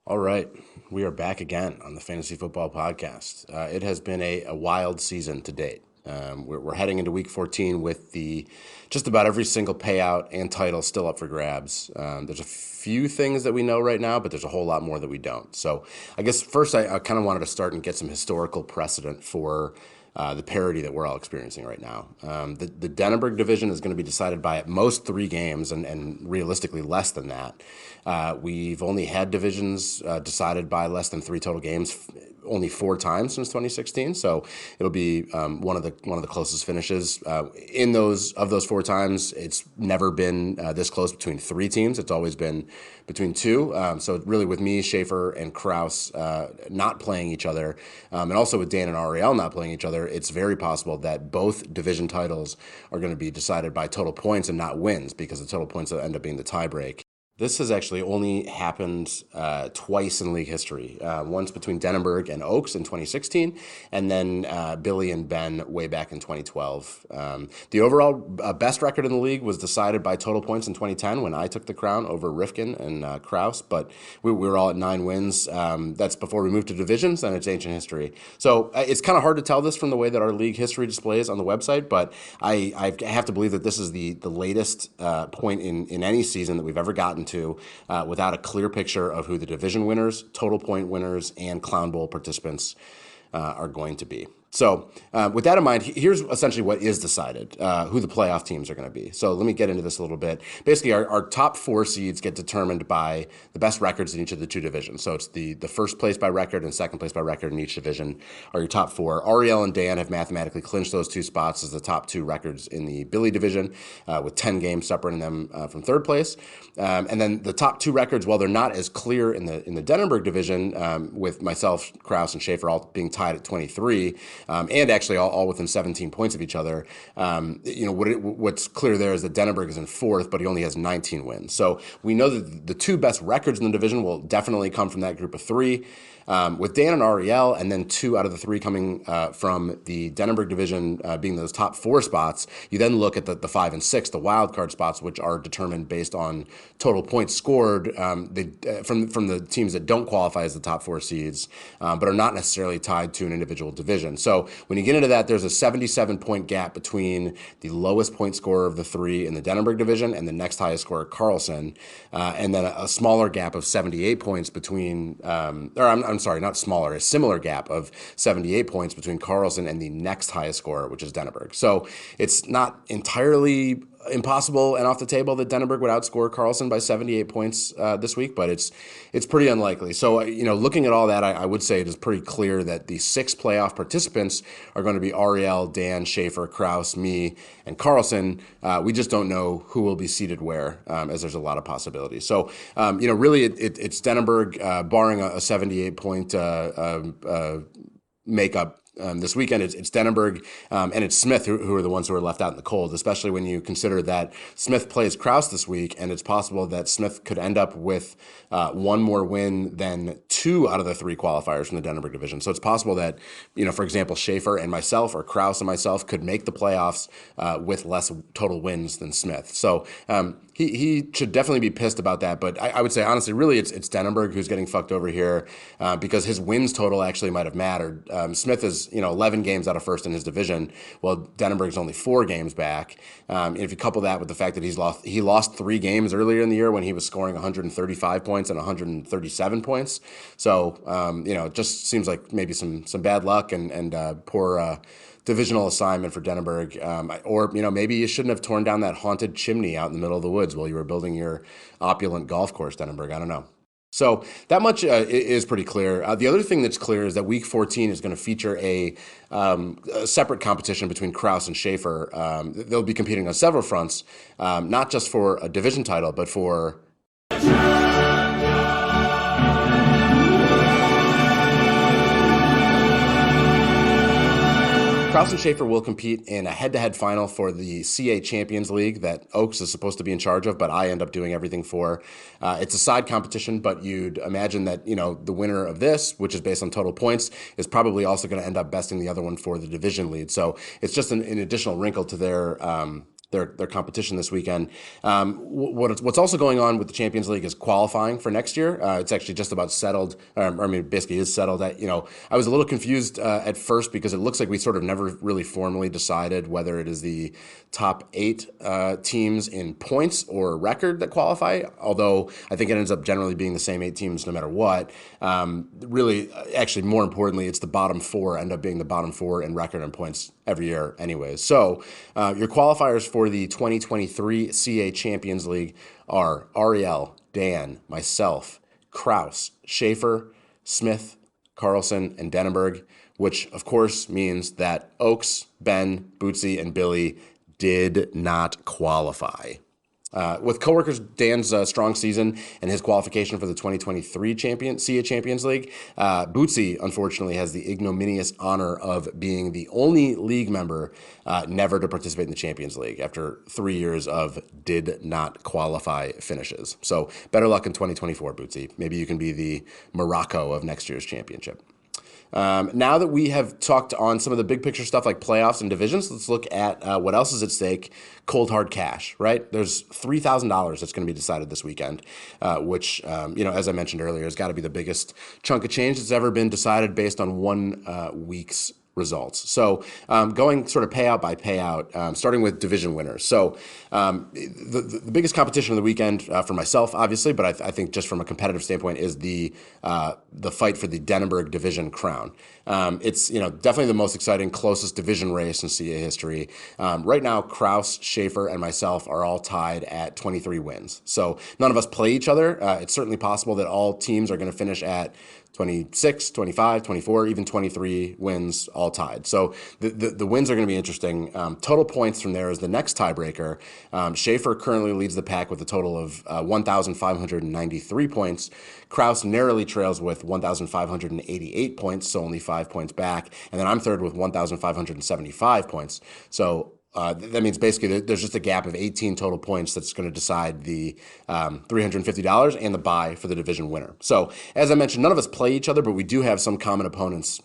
All right, we are back again on the Fantasy Football Podcast. It has been a wild season to date. We're heading into Week 14 with the just about every single payout and title still up for grabs. There's a few things that we know right now, but there's a whole lot more that we don't. So I guess first I kind of wanted to start and get some historical precedent for the parity that we're all experiencing right now. The Denenberg division is going to be decided by at most 3 games, and realistically less than that. We've only had divisions decided by less than 3 total games only 4 times since 2016. So it'll be one of the closest finishes. In those 4 times, it's never been this close between 3 teams. It's always been between 2. So really, with me, Schaefer, and Kraus not playing each other, and also with Dan and Ariel not playing each other, it's very possible that both division titles are going to be decided by total points and not wins, because the total points will end up being the tiebreak. This has actually only happened twice in league history. Once between Denenberg and Oaks in 2016, and then Billy and Ben way back in 2012. The overall best record in the league was decided by total points in 2010 when I took the crown over Rifkin and Kraus, but we were all at 9 wins. That's before we moved to divisions, and it's ancient history. So it's kind of hard to tell this from the way that our league history displays on the website, but I have to believe that this is the latest point in any season that we've ever gotten to without a clear picture of who the division winners, total point winners, and Clown Bowl participants are going to be. So with that in mind, here's essentially what is decided, who the playoff teams are going to be. So let me get into this a little bit. Basically, our top 4 seeds get determined by the best records in each of the 2 divisions. So it's the first place by record and second place by record in each division are your top 4. Ariel and Dan have mathematically clinched those 2 spots as the top 2 records in the Billy division, with 10 games separating them from third place. And then the top 2 records, while they're not as clear in the Denenberg division, with myself, Kraus, and Schaefer all being tied at 23, and actually all within 17 points of each other. What's clear there is that Denenberg is in 4th, but he only has 19 wins. So we know that the 2 best records in the division will definitely come from that group of 3. With Dan and Ariel, and then 2 out of the 3 coming from the Denenberg division being those top 4 spots, you then look at the 5 and 6, the wild card spots, which are determined based on total points scored from the teams that don't qualify as the top 4 seeds, but are not necessarily tied to an individual division. So when you get into that, there's a 77-point gap between the lowest point scorer of the 3 in the Denenberg division and the next highest scorer, Carlson, and then a smaller gap of 78 points between, I'm sorry, not smaller, a similar gap of 78 points between Carlson and the next highest scorer, which is Denenberg. So it's not entirely impossible and off the table that Denenberg would outscore Carlson by 78 points this week, but it's pretty unlikely. So, looking at all that, I would say it is pretty clear that the 6 playoff participants are going to be Ariel, Dan, Schaefer, Kraus, me, and Carlson. We just don't know who will be seated where, as there's a lot of possibilities. So, really it's Denenberg, barring a 78-point makeup. This weekend, it's Denenberg and it's Smith who are the ones who are left out in the cold, especially when you consider that Smith plays Kraus this week, and it's possible that Smith could end up with 1 more win than 2 out of the 3 qualifiers from the Denenberg division. So it's possible that, for example, Schaefer and myself, or Kraus and myself, could make the playoffs with less total wins than Smith. So he should definitely be pissed about that. But I would say, honestly, really, it's Denenberg who's getting fucked over here because his wins total actually might have mattered. Smith is 11 games out of first in his division, while Denenberg's only 4 games back. And if you couple that with the fact that he lost 3 games earlier in the year when he was scoring 135 points and 137 points. So it just seems like maybe some bad luck and poor divisional assignment for Denenberg, or maybe you shouldn't have torn down that haunted chimney out in the middle of the woods while you were building your opulent golf course, Denenberg. I don't know. So that much is pretty clear. The other thing that's clear is that Week 14 is going to feature a separate competition between Kraus and Schaefer. They'll be competing on several fronts, not just for a division title, but for Kraus and Schaefer will compete in a head-to-head final for the CA Champions League that Oaks is supposed to be in charge of, but I end up doing everything for. It's a side competition, but you'd imagine that the winner of this, which is based on total points, is probably also going to end up besting the other one for the division lead. So it's just an additional wrinkle to their their competition this weekend. What's also going on with the Champions League is qualifying for next year. It's actually just about settled. Basically is settled. I was a little confused at first because it looks like we sort of never really formally decided whether it is the top 8 teams in points or record that qualify, although I think it ends up generally being the same 8 teams no matter what. Really, actually, more importantly, it's the bottom 4 end up being the bottom 4 in record and points every year anyways. So your qualifiers for the 2023 CA Champions League are Ariel, Dan, myself, Kraus, Schaefer, Smith, Carlson, and Denenberg, which of course means that Oaks, Ben, Bootsy, and Billy did not qualify. With coworkers Dan's strong season and his qualification for the 2023 CA Champions League, Bootsy unfortunately has the ignominious honor of being the only league member never to participate in the Champions League after 3 years of did not qualify finishes. So better luck in 2024, Bootsy. Maybe you can be the Morocco of next year's championship. Now that we have talked on some of the big picture stuff like playoffs and divisions, let's look at what else is at stake. Cold hard cash, right? There's $3,000 that's going to be decided this weekend, which, as I mentioned earlier, has got to be the biggest chunk of change that's ever been decided based on one week's results. So going sort of payout by payout, starting with division winners. So the biggest competition of the weekend for myself, obviously, but I think just from a competitive standpoint is the fight for the Denenberg division crown. It's definitely the most exciting, closest division race in CA history. Right now, Kraus, Schaefer, and myself are all tied at 23 wins. So none of us play each other. It's certainly possible that all teams are going to finish at 26, 25, 24, even 23 wins all tied. So the wins are going to be interesting. Total points from there is the next tiebreaker. Schaefer currently leads the pack with a total of 1,593 points. Kraus narrowly trails with 1,588 points, so only 5 points back. And then I'm third with 1,575 points. So that means basically there's just a gap of 18 total points that's going to decide the $350 and the bye for the division winner. So as I mentioned, none of us play each other, but we do have some common opponents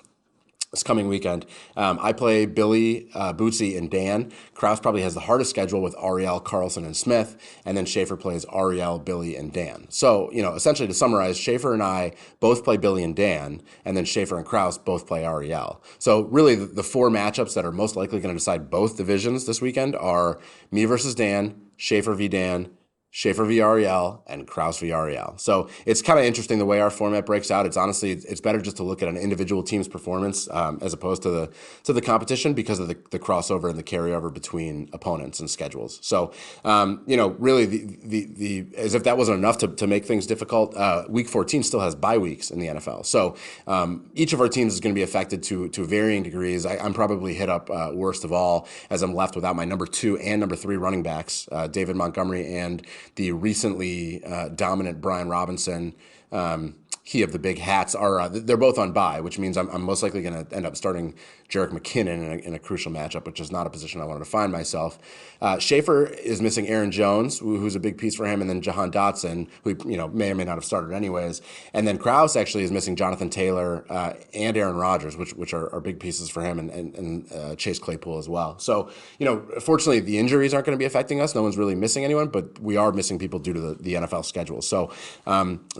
this coming weekend. I play Billy, Bootsy, and Dan. Kraus probably has the hardest schedule with Ariel, Carlson, and Smith, and then Schaefer plays Ariel, Billy, and Dan. So, essentially to summarize, Schaefer and I both play Billy and Dan, and then Schaefer and Kraus both play Ariel. So really the 4 matchups that are most likely going to decide both divisions this weekend are me versus Dan, Schaefer v. Dan, Schaefer v. Ariel, and Kraus v. Ariel. So it's kind of interesting the way our format breaks out. It's honestly, it's better just to look at an individual team's performance as opposed to the competition because of the crossover and the carryover between opponents and schedules. So, really the as if that wasn't enough to make things difficult, Week 14 still has bye weeks in the NFL. So each of our teams is going to be affected to varying degrees. I'm probably hit up worst of all as I'm left without my number 2 and number 3 running backs, David Montgomery and the recently dominant Brian Robinson. He of the big hats are they're both on bye, which means I'm most likely going to end up starting Jerick McKinnon in a crucial matchup, which is not a position I wanted to find myself. Schaefer is missing Aaron Jones, who's a big piece for him, and then Jahan Dotson, who may or may not have started anyways. And then Kraus actually is missing Jonathan Taylor and Aaron Rodgers, which are big pieces for him, and Chase Claypool as well. So fortunately the injuries aren't going to be affecting us. No one's really missing anyone, but we are missing people due to the NFL schedule. So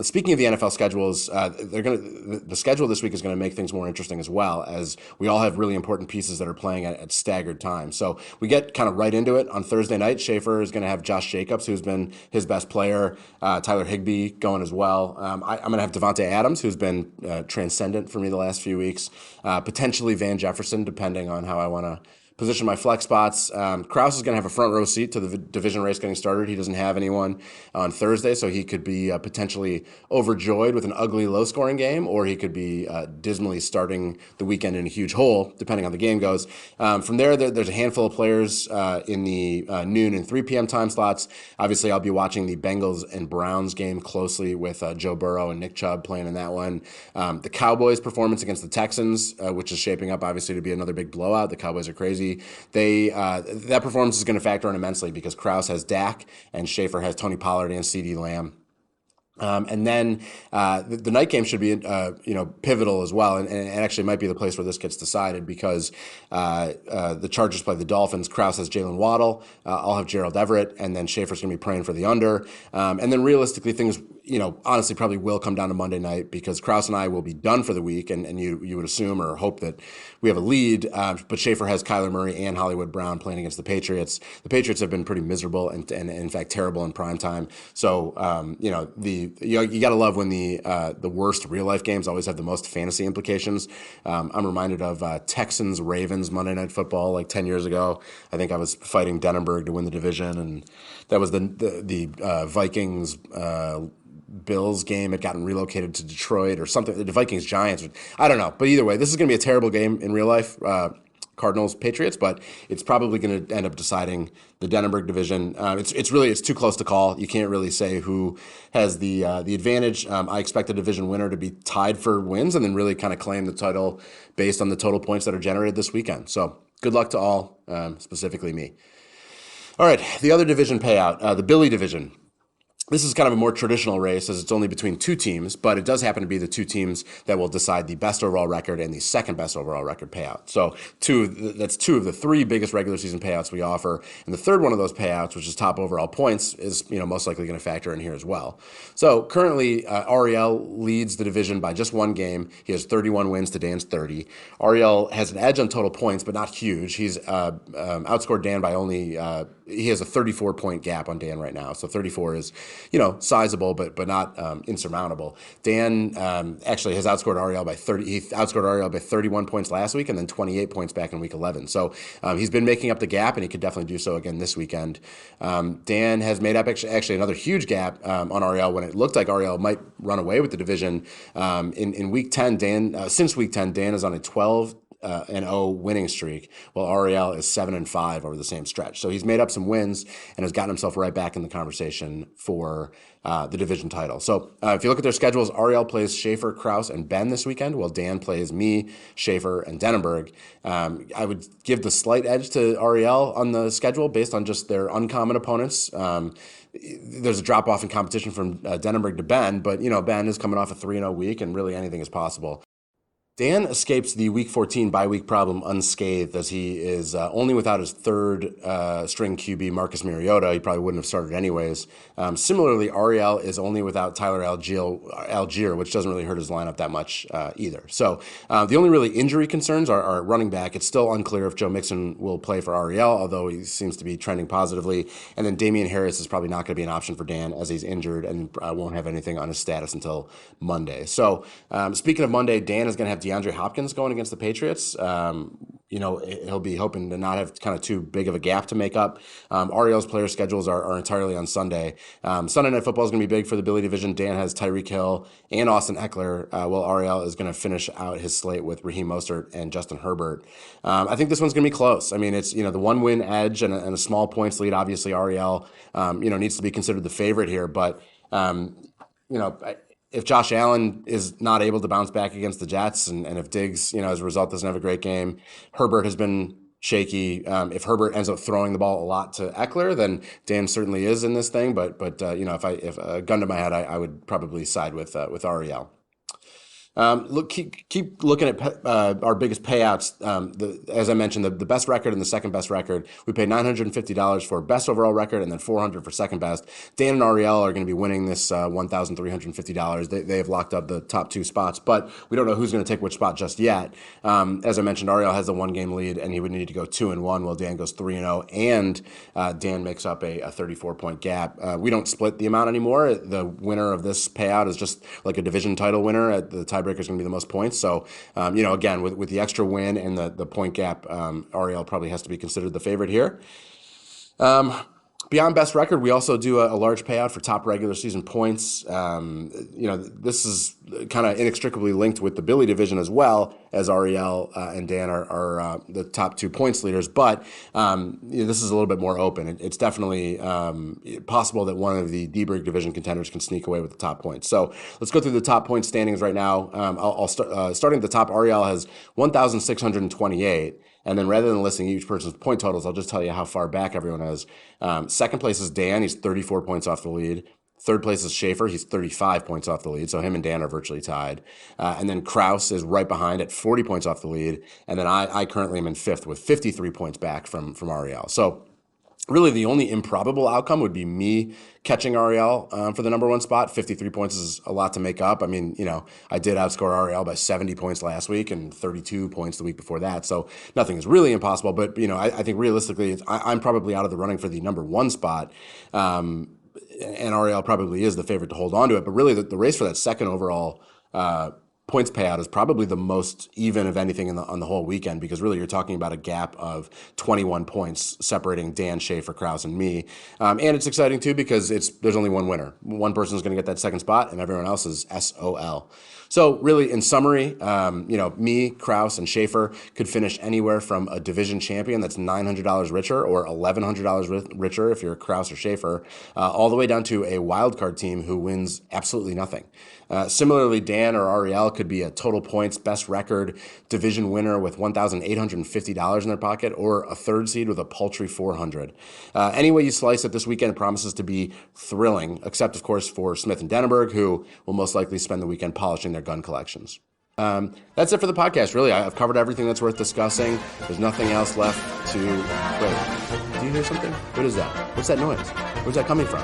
speaking of the NFL schedules, the schedule this week is going to make things more interesting as well, as we all have really important pieces that are playing at staggered times. So we get kind of right into it. On Thursday night, Schaefer is going to have Josh Jacobs, who's been his best player, Tyler Higbee going as well. I'm going to have Devontae Adams, who's been transcendent for me the last few weeks, potentially Van Jefferson, depending on how I want to position my flex spots. Kraus is going to have a front row seat to the division race getting started. He doesn't have anyone on Thursday, so he could be potentially overjoyed with an ugly, low-scoring game, or he could be dismally starting the weekend in a huge hole, depending on the game goes. From there's a handful of players in the noon and 3 p.m. time slots. Obviously, I'll be watching the Bengals and Browns game closely with Joe Burrow and Nick Chubb playing in that one. The Cowboys' performance against the Texans, which is shaping up, obviously, to be another big blowout. The Cowboys are crazy. That performance is going to factor in immensely because Kraus has Dak and Schaefer has Tony Pollard and CeeDee Lamb. And then the night game should be pivotal as well, and actually might be the place where this gets decided because the Chargers play the Dolphins. Kraus has Jalen Waddle. I'll have Gerald Everett, and then Schaefer's going to be praying for the under. And then realistically, things honestly probably will come down to Monday night because Kraus and I will be done for the week, and you would assume or hope that we have a lead. But Schaefer has Kyler Murray and Hollywood Brown playing against the Patriots. The Patriots have been pretty miserable and in fact terrible in prime time. So you got to love when the worst real life games always have the most fantasy implications. I'm reminded of Texans Ravens Monday Night Football like 10 years ago. I think I was fighting Denenberg to win the division, and that was the Vikings. Bills game had gotten relocated to Detroit or something. The Vikings Giants, I don't know. But either way, this is going to be a terrible game in real life. Cardinals Patriots, but it's probably going to end up deciding the Denenberg division. It's too close to call. You can't really say who has the advantage. I expect the division winner to be tied for wins and then really kind of claim the title based on the total points that are generated this weekend. So good luck to all, specifically me. All right, the other division payout, the Billy division. This is kind of a more traditional race as it's only between two teams, but it does happen to be the two teams that will decide the best overall record and the second best overall record payout. So that's two of the three biggest regular season payouts we offer. And the third one of those payouts, which is top overall points, is most likely going to factor in here as well. So currently, Ariel leads the division by just one game. He has 31 wins to Dan's 30. Ariel has an edge on total points, but not huge. He's outscored Dan by only he has a 34-point gap on Dan right now. So 34 is sizable, but not insurmountable. Dan actually has outscored Ariel by 30. He outscored Ariel by 31 points last week and then 28 points back in week 11. So he's been making up the gap, and he could definitely do so again this weekend. Dan has made up actually another huge gap on Ariel when it looked like Ariel might run away with the division. In week 10, since week 10, Dan is on a 12-0 winning streak, while Ariel is 7-5 over the same stretch. So he's made up some wins and has gotten himself right back in the conversation for the division title. So if you look at their schedules, Ariel plays Schaefer, Kraus, and Ben this weekend, while Dan plays me, Schaefer, and Denenberg. I would give the slight edge to Ariel on the schedule based on just their uncommon opponents. There's a drop-off in competition from Denenberg to Ben, but Ben is coming off a 3-0 week, and really anything is possible. Dan escapes the Week 14 bye-week problem unscathed as he is only without his third-string QB, Marcus Mariota. He probably wouldn't have started anyways. Similarly, Ariel is only without Tyler Algier, which doesn't really hurt his lineup that much either. So the only really injury concerns are running back. It's still unclear if Joe Mixon will play for Ariel, although he seems to be trending positively. And then Damian Harris is probably not going to be an option for Dan as he's injured and won't have anything on his status until Monday. So speaking of Monday, Dan is going to have DeAndre Hopkins going against the Patriots. He'll be hoping to not have kind of too big of a gap to make up. Ariel's player schedules are entirely on Sunday. Sunday Night Football is going to be big for the Billy division. Dan has Tyreek Hill and Austin Eckler, while Ariel is going to finish out his slate with Raheem Mostert and Justin Herbert. I think this one's going to be close. I mean, it's the one-win edge and a small points lead. Obviously, Ariel needs to be considered the favorite here, but if Josh Allen is not able to bounce back against the Jets, and if Diggs, as a result, doesn't have a great game, Herbert has been shaky. If Herbert ends up throwing the ball a lot to Eckler, then Dan certainly is in this thing. But if a gun to my head, I would probably side with Ariel. Keep looking at our biggest payouts. As I mentioned, the best record and the second best record, we pay $950 for best overall record and then $400 for second best. Dan and Ariel are going to be winning this $1,350. They have locked up the top two spots, but we don't know who's going to take which spot just yet. As I mentioned, Ariel has a one-game lead, and he would need to go 2-1, while Dan goes 3-0, and Dan makes up a 34-point gap. We don't split the amount anymore. The winner of this payout is just like a division title winner. At the tiebreaker is going to be the most points. So, again, with the extra win and the point gap, Ariel probably has to be considered the favorite here. Beyond best record, we also do a large payout for top regular season points. This is kind of inextricably linked with the Billy division as well, as Ariel and Dan are the top 2 points leaders. But this is a little bit more open. It's definitely possible that one of the D-Brig division contenders can sneak away with the top points. So let's go through the top point standings right now. I'll start starting at the top. Ariel has 1,628. And then rather than listing each person's point totals, I'll just tell you how far back everyone is. Second place is Dan. He's 34 points off the lead. Third place is Schaefer. He's 35 points off the lead, so him and Dan are virtually tied. And then Kraus is right behind at 40 points off the lead. And then I currently am in fifth with 53 points back from Ariel. So really, the only improbable outcome would be me catching Ariel for the number one spot. 53 points is a lot to make up. I mean, I did outscore Ariel by 70 points last week and 32 points the week before that. So nothing is really impossible. But, I think realistically, I'm probably out of the running for the number one spot. And Ariel probably is the favorite to hold on to it. But really, the race for that second overall points payout is probably the most even of anything on the whole weekend, because really you're talking about a gap of 21 points separating Dan, Schaefer, Kraus, and me. And it's exciting too because there's only one winner. One person is going to get that second spot, and everyone else is SOL. So really, in summary, me, Kraus, and Schaefer could finish anywhere from a division champion that's $900 richer or $1,100 richer if you're Kraus or Schaefer, all the way down to a wildcard team who wins absolutely nothing. Similarly, Dan or Ariel could be a total points best record division winner with $1,850 in their pocket, or a third seed with a paltry $400. Any way you slice it, this weekend promises to be thrilling, except of course for Smith and Denneberg, who will most likely spend the weekend polishing their gun collections. That's it for the podcast, really. I've covered everything that's worth discussing. There's nothing else left to... Wait, do you hear something? What is that? What's that noise? Where's that coming from?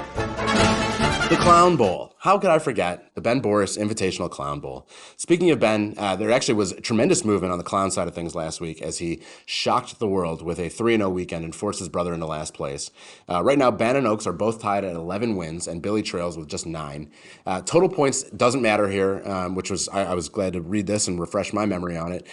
The Clown Bowl. How could I forget the Ben Boris Invitational Clown Bowl? Speaking of Ben, there actually was tremendous movement on the clown side of things last week as he shocked the world with a 3-0 weekend and forced his brother into last place. Right now, Ben and Oaks are both tied at 11 wins, and Billy trails with just 9. Total points doesn't matter here, which was I was glad to read this and refresh my memory on it.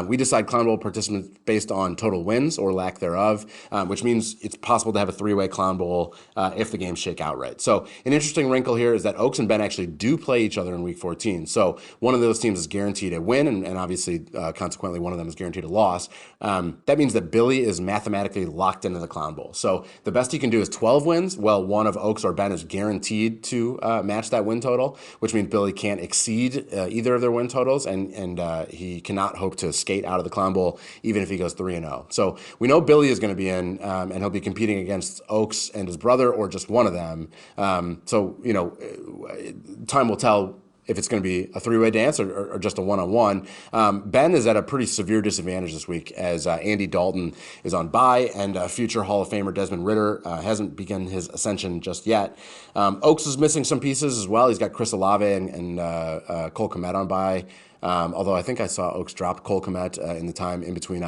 We decide Clown Bowl participants based on total wins or lack thereof, which means it's possible to have a 3-way Clown Bowl if the games shake out right. So an interesting wrinkle here is that Oaks and Ben actually do play each other in week 14. So one of those teams is guaranteed a win, and obviously, consequently, one of them is guaranteed a loss. That means that Billy is mathematically locked into the Clown Bowl. So the best he can do is 12 wins. Well, one of Oaks or Ben is guaranteed to match that win total, which means Billy can't exceed either of their win totals, and he cannot hope to skate out of the Clown Bowl even if he goes 3-0. So we know Billy is going to be in, and he'll be competing against Oaks and his brother or just one of them. Time will tell if it's going to be a 3-way dance or just a one-on-one. Ben is at a pretty severe disadvantage this week as Andy Dalton is on bye, and future Hall of Famer Desmond Ridder hasn't begun his ascension just yet. Oaks is missing some pieces as well. He's got Chris Olave and Cole Kmet on bye. Although I think I saw Oaks drop Cole Kmet in the time in between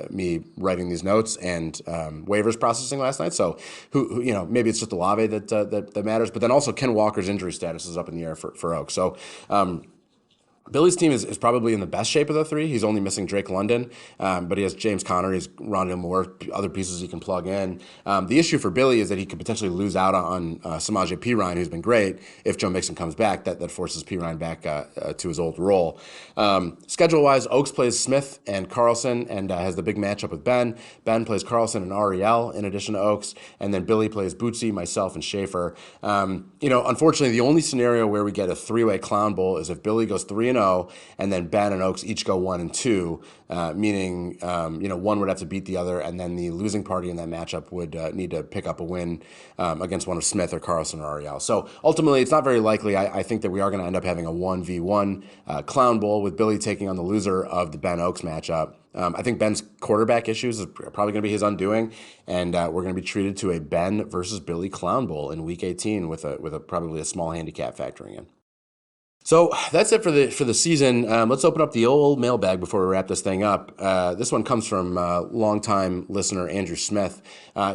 me writing these notes and waivers processing last night. So who maybe it's just Olave that matters. But then also Ken Walker's injury status is up in the air for Oaks. So Billy's team is probably in the best shape of the three. He's only missing Drake London, but he has James Conner, he's Rondale Moore, other pieces he can plug in. The issue for Billy is that he could potentially lose out on Samaje Perine, who's been great. If Joe Mixon comes back, that forces Perine back to his old role. Schedule-wise, Oaks plays Smith and Carlson and has the big matchup with Ben. Ben plays Carlson and Ariel in addition to Oaks, and then Billy plays Bootsy, myself, and Schaefer. Unfortunately, the only scenario where we get a 3-way Clown Bowl is if Billy goes 3-0, and then Ben and Oaks each go 1-2, meaning one would have to beat the other, and then the losing party in that matchup would need to pick up a win against one of Smith or Carlson or Ariel. So ultimately, it's not very likely. I think that we are going to end up having a 1v1 Clown Bowl with Billy taking on the loser of the Ben Oaks matchup. I think Ben's quarterback issues is probably going to be his undoing, and we're going to be treated to a Ben versus Billy Clown Bowl in Week 18 with a probably a small handicap factoring in. So that's it for the season. Let's open up the old mailbag before we wrap this thing up. This one comes from longtime listener Andrew Smith.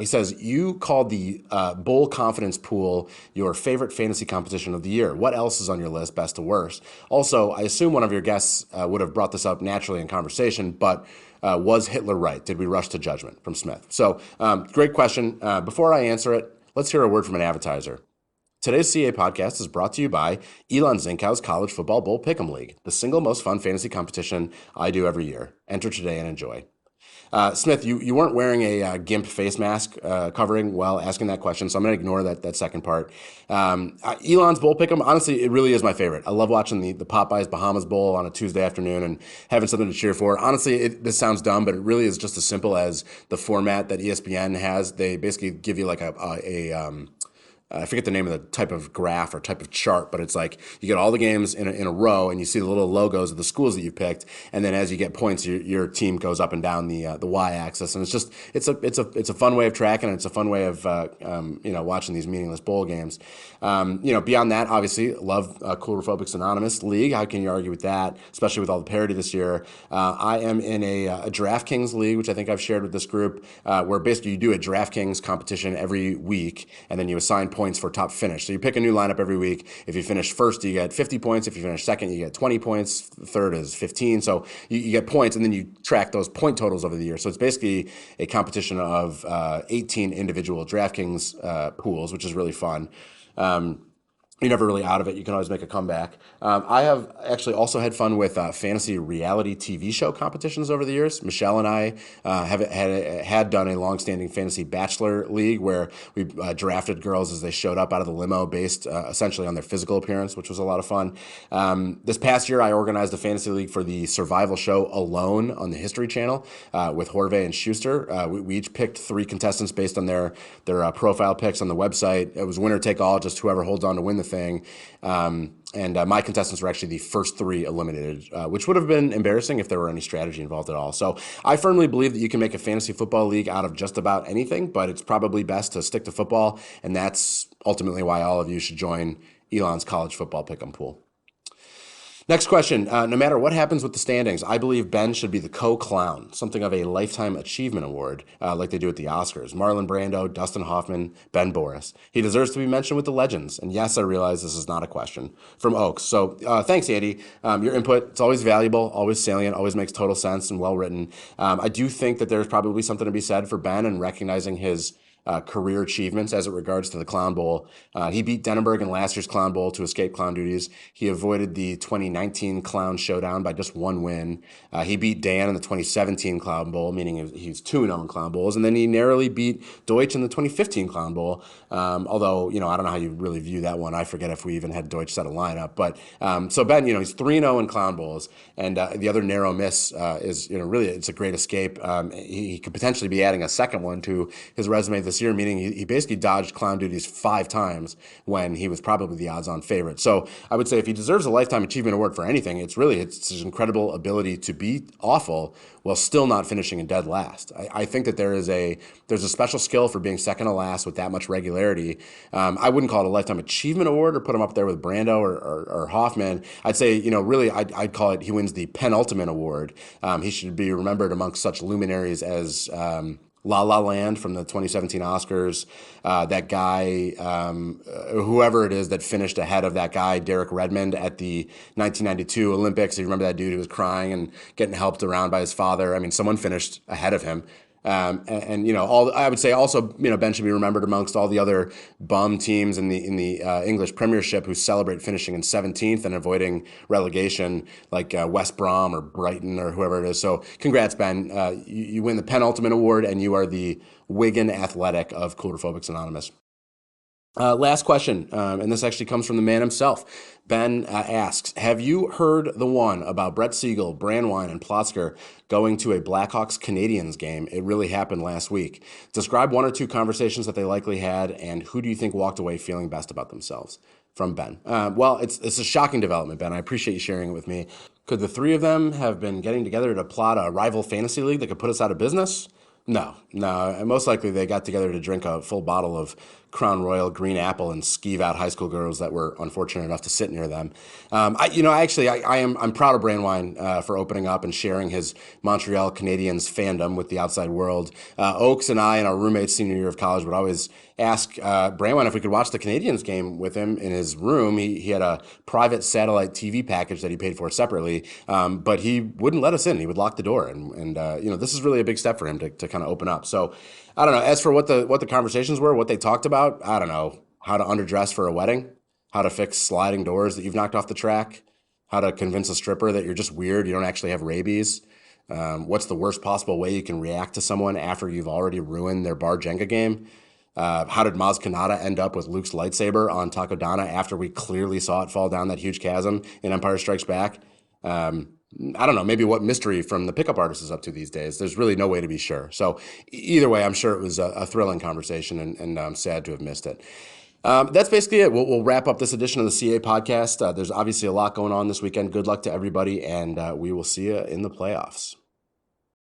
He says, you called the Bowl Confidence Pool your favorite fantasy competition of the year. What else is on your list, best to worst? Also, I assume one of your guests would have brought this up naturally in conversation, but was Hitler right? Did we rush to judgment? From Smith. So great question. Before I answer it, let's hear a word from an advertiser. Today's CA podcast is brought to you by Elon Zinkow's College Football Bowl Pick'em League, the single most fun fantasy competition I do every year. Enter today and enjoy. Smith, you weren't wearing a GIMP face mask covering while asking that question, so I'm going to ignore that second part. Elon's Bowl Pick'em, honestly, it really is my favorite. I love watching the Popeyes Bahamas Bowl on a Tuesday afternoon and having something to cheer for. Honestly, this sounds dumb, but it really is just as simple as the format that ESPN has. They basically give you like a I forget the name of the type of graph or type of chart, but it's like you get all the games in a row, and you see the little logos of the schools that you've picked, and then as you get points, your team goes up and down the y-axis, and it's a fun way of tracking, and it's a fun way of watching these meaningless bowl games. Beyond that, obviously, love Cool Anonymous League. How can you argue with that, especially with all the parity this year? I am in a DraftKings league, which I think I've shared with this group, where basically you do a DraftKings competition every week, and then you assign points for top finish. So you pick a new lineup every week. If you finish first, you get 50 points. If you finish second, you get 20 points. Third is 15. So you get points, and then you track those point totals over the year. So it's basically a competition of 18 individual DraftKings pools, which is really fun. You're never really out of it. You can always make a comeback. I have actually also had fun with fantasy reality TV show competitions over the years. Michelle and I had done a longstanding fantasy bachelor league where we drafted girls as they showed up out of the limo based essentially on their physical appearance, which was a lot of fun. This past year, I organized a fantasy league for the survival show Alone on the History Channel with Horvey and Schuster. We each picked 3 contestants based on their profile pics on the website. It was winner take all, just whoever holds on to win the thing. My contestants were actually the first 3 eliminated, which would have been embarrassing if there were any strategy involved at all. So I firmly believe that you can make a fantasy football league out of just about anything, but it's probably best to stick to football, and that's ultimately why all of you should join Elon's college football pick'em pool. Next question. No matter what happens with the standings, I believe Ben should be the co-clown, something of a Lifetime Achievement Award, like they do at the Oscars. Marlon Brando, Dustin Hoffman, Ben Boris. He deserves to be mentioned with the legends. And yes, I realize this is not a question. From Oaks. So thanks, Andy. Your input, it's always valuable, always salient, always makes total sense and well written. I do think that there's probably something to be said for Ben and recognizing his career achievements as it regards to the Clown Bowl. He beat Denenberg in last year's Clown Bowl to escape clown duties. He avoided the 2019 Clown Showdown by just 1 win. He beat Dan in the 2017 Clown Bowl, meaning he's 2-0 in Clown Bowls, and then he narrowly beat Deutsch in the 2015 Clown Bowl. Although, I don't know how you really view that one. I forget if we even had Deutsch set a lineup. But so Ben, he's 3-0 in Clown Bowls, and the other narrow miss is, really, it's a great escape. He could potentially be adding a second one to his resume this year, meaning he basically dodged clown duties 5 times when he was probably the odds-on favorite. So I would say if he deserves a Lifetime Achievement Award for anything, it's his incredible ability to be awful while still not finishing in dead last. I think that there's a special skill for being second to last with that much regularity. I wouldn't call it a Lifetime Achievement Award or put him up there with Brando or Hoffman. I'd say, really, I'd call it, he wins the penultimate award. He should be remembered amongst such luminaries as La La Land from the 2017 Oscars, that guy, whoever it is that finished ahead of that guy, Derek Redmond, at the 1992 Olympics. You remember that dude who was crying and getting helped around by his father? I mean, someone finished ahead of him. I would say also, Ben should be remembered amongst all the other bum teams in the English Premiership who celebrate finishing in 17th and avoiding relegation, like West Brom or Brighton or whoever it is. So congrats, Ben. You win the penultimate award, and you are the Wigan Athletic of Coulterphobics Anonymous. Last question, and this actually comes from the man himself. Ben asks, have you heard the one about Brett Siegel, Brandwein, and Plotzker going to a Blackhawks Canadiens game? It really happened last week. Describe 1 or 2 conversations that they likely had, and who do you think walked away feeling best about themselves? From Ben. Well, it's a shocking development, Ben. I appreciate you sharing it with me. Could the 3 of them have been getting together to plot a rival fantasy league that could put us out of business? No. Most likely they got together to drink a full bottle of Crown Royal Green Apple and skeeve out high school girls that were unfortunate enough to sit near them. I'm proud of Brandwein for opening up and sharing his Montreal Canadiens fandom with the outside world. Oaks and I and our roommates senior year of college would always ask Brandwein if we could watch the Canadiens game with him in his room. He had a private satellite TV package that he paid for separately, but he wouldn't let us in. He would lock the door, and this is really a big step for him to kind of open up. So I don't know. As for what the conversations were, what they talked about, I don't know. How to underdress for a wedding, how to fix sliding doors that you've knocked off the track, how to convince a stripper that you're just weird, you don't actually have rabies. What's the worst possible way you can react to someone after you've already ruined their bar Jenga game? How did Maz Kanata end up with Luke's lightsaber on Takodana after we clearly saw it fall down that huge chasm in Empire Strikes Back? I don't know, maybe what Mystery from the Pickup Artist is up to these days. There's really no way to be sure. So either way, I'm sure it was a thrilling conversation, and I'm sad to have missed it. That's basically it. We'll wrap up this edition of the CA podcast. There's obviously a lot going on this weekend. Good luck to everybody, and we will see you in the playoffs.